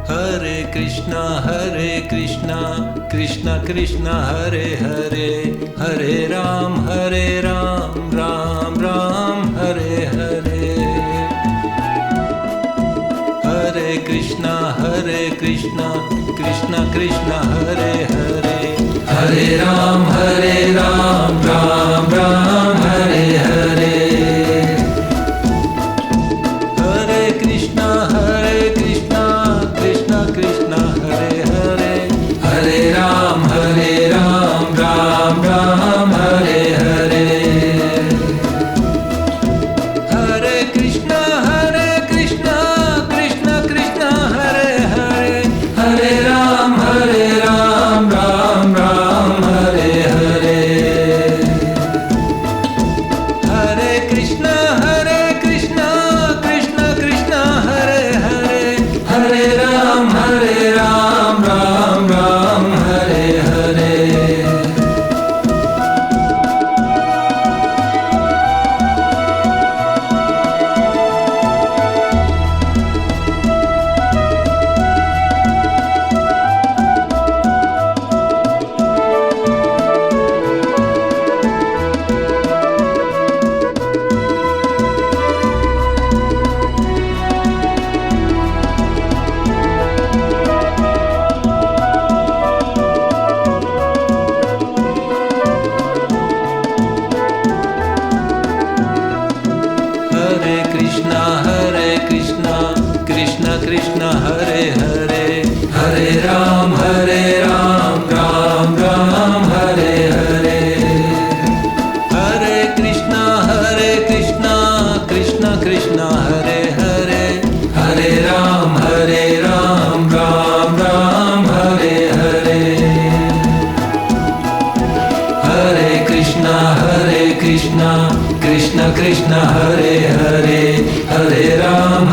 Hare Krishna Krishna Krishna Hare Hare Hare Ram Ram Ram Hare Hare Hare Krishna Krishna Krishna Hare Hare Hare Ram Ram Ram Hare Hare Hare Krishna Krishna Krishna Hare Hare Hare Ram Ram Ram Hare Hare Hare Krishna Krishna Krishna Hare Hare Hare Ram Ram Ram Hare Hare Hare Krishna Krishna Krishna Hare Hare Hare Ram Ram Ram Hare Hare Hare Krishna Krishna Hare Hare Hare Ram Ram Ram Hare Hare Hare Krishna Krishna Hare Hare Hare Ram Ram Ram Hare Hare Hare Krishna Krishna Krishna Hare Hare Hare Ram